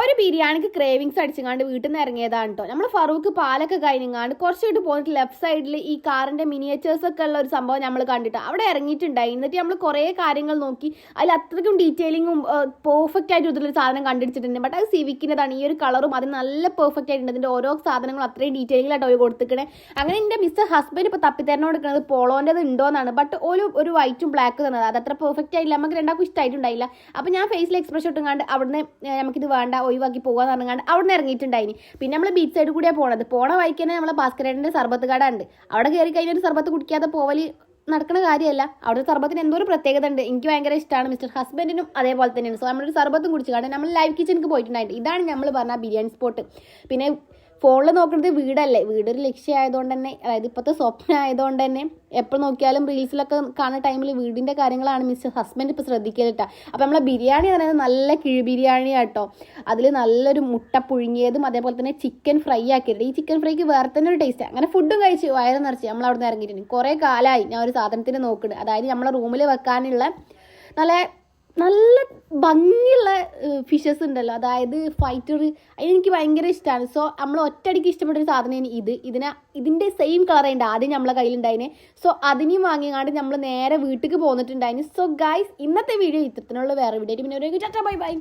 ഒരു ബിരിയാണിക്ക് ക്രേവിങ്സ് അടിച്ചങ്ങാണ്ട് വീട്ടിൽ നിന്ന് ഇറങ്ങിയതാണ് കേട്ടോ. നമ്മൾ ഫറൂഖ് പാലൊക്കെ കഴിഞ്ഞങ്ങാണ്ട് കുറച്ചായിട്ട് പോയിട്ട് ലെഫ്റ്റ് സൈഡിൽ ഈ കാറിൻ്റെ മിനിയേച്ചേഴ്സ് ഒക്കെ ഉള്ള ഒരു സംഭവം നമ്മൾ കണ്ടിട്ട് അവിടെ ഇറങ്ങിയിട്ടുണ്ടായി. എന്നിട്ട് നമ്മൾ കുറേ കാര്യങ്ങൾ നോക്കി, അതിൽ അത്രയ്ക്കും ഡീറ്റെയിലിങ്ങും പെർഫെക്റ്റ് ആയിട്ട് ഇതിലൊരു സാധനം കണ്ടുപിടിച്ചിട്ടുണ്ട്. ബട്ട് അത് സിവിക്കിൻ്റെതാണ്. ഈ ഒരു കളറും അത് നല്ല പെർഫെക്റ്റ് ആയിട്ടുണ്ട്. അതിൻ്റെ ഓരോ സാധനങ്ങളും അത്രയും ഡീറ്റെയിലിംഗായിട്ട് അവർ കൊടുത്തിക്കണേ. അങ്ങനെ എൻ്റെ മിസ്റ്റർ ഹസ്ബൻഡ് ഇപ്പോൾ തപ്പിത്തരനോട് എടുക്കുന്നത് പോളോൻ്റെത് ഉണ്ടോയെന്നാണ്. ബട്ട് ഒരു വൈറ്റും ബ്ലാക്ക് തന്നത് അത് അത്ര പെർഫെക്റ്റ് ആയില്ല, നമുക്ക് രണ്ടാൾക്കും ഇഷ്ടമായിട്ടുണ്ടായില്ല. അപ്പോൾ ഞാൻ ഫേസിൽ എക്സ്പ്രഷൻ ഇട്ടുങ്ങാണ്ട് അവിടുന്ന് നമുക്കിത് വേണ്ട ഒഴിവാക്കി പോകാന്ന് പറഞ്ഞാണ്ട് അവിടെ നിന്ന് ഇറങ്ങിയിട്ടുണ്ടായിനി. പിന്നെ നമ്മൾ ബീച്ച് സൈഡ് കൂടിയാണ് പോണത്. പോണ വഴിക്ക് നമ്മളെ ഭാസ്കരേട്ടൻ്റെ സർബത്ത് കട ഉണ്ട്. അവിടെ കയറി കഴിഞ്ഞൊരു സർബത്ത് കുടിക്കാതെ പോവൽ നടക്കുന്ന കാര്യമല്ല. അവിടെ സർബത്തിന് എന്തോ ഒരു പ്രത്യേകത ഉണ്ട്. എനിക്ക് ഭയങ്കര ഇഷ്ടമാണ്. മിസ്റ്റർ ഹസ്ബൻഡിനും അതേപോലെ തന്നെയാണ്. സോ നമ്മളൊരു സർബത്തും കുടിച്ചു കാരണം നമ്മൾ ലൈവ് കിച്ചണിക്ക് പോയിട്ടുണ്ടായിട്ട്. ഇതാണ് നമ്മൾ പറഞ്ഞ ബിരിയാണി സ്പോട്ട്. പിന്നെ ഫോണിൽ നോക്കുന്നത് വീടല്ലേ, വീടൊരു ലക്ഷ്യമായതുകൊണ്ട് തന്നെ, അതായത് ഇപ്പോഴത്തെ സ്വപ്നം ആയതുകൊണ്ട് തന്നെ എപ്പോൾ നോക്കിയാലും റീൽസിലൊക്കെ കാണുന്ന ടൈമിൽ വീടിൻ്റെ കാര്യങ്ങളാണ് മിസ്റ്റർ ഹസ്ബൻഡ് ഇപ്പോൾ ശ്രദ്ധിക്കലിട്ടാ. അപ്പോൾ നമ്മളെ ബിരിയാണി എന്ന് പറയുന്നത് നല്ല കിഴി ബിരിയാണി കേട്ടോ. അതിൽ നല്ലൊരു മുട്ട പുഴുങ്ങിയതും അതേപോലെ തന്നെ ചിക്കൻ ഫ്രൈ ആക്കിയിട്ട്, ഈ ചിക്കൻ ഫ്രൈക്ക് വേറെ തന്നെ ഒരു ടേസ്റ്റ്. അങ്ങനെ ഫുഡും കഴിച്ച് വയറ് നിറച്ച് നമ്മൾ അവിടെ നിന്ന് ഇറങ്ങിയിട്ടുണ്ട്. കുറേ കാലമായി ഞാൻ ഒരു സാധനത്തിന് നോക്കുന്നത്, അതായത് നമ്മളെ റൂമിൽ വെക്കാനുള്ള നല്ല ഭംഗിയുള്ള ഫിഷസ് ഉണ്ടല്ലോ, അതായത് ഫൈറ്റർ, അതിനെനിക്ക് ഭയങ്കര ഇഷ്ടമാണ്. സോ നമ്മൾ ഒറ്റയടിക്ക് ഇഷ്ടപ്പെട്ടൊരു സാധനമാണ് ഇതിൻ്റെ സെയിം കളർ ഉണ്ട് ആദ്യം നമ്മളെ കയ്യിലുണ്ടായിന്. സോ അതിനെയും വാങ്ങിയാണ്ട് നമ്മൾ നേരെ വീട്ടിലേക്ക് പോന്നിട്ടുണ്ടായിന്. സോ ഗൈസ്, ഇന്നത്തെ വീഡിയോ ഇത്തരത്തിനുള്ള വേറെ വീഡിയോ. പിന്നെ ഒരു ബൈ ബൈ.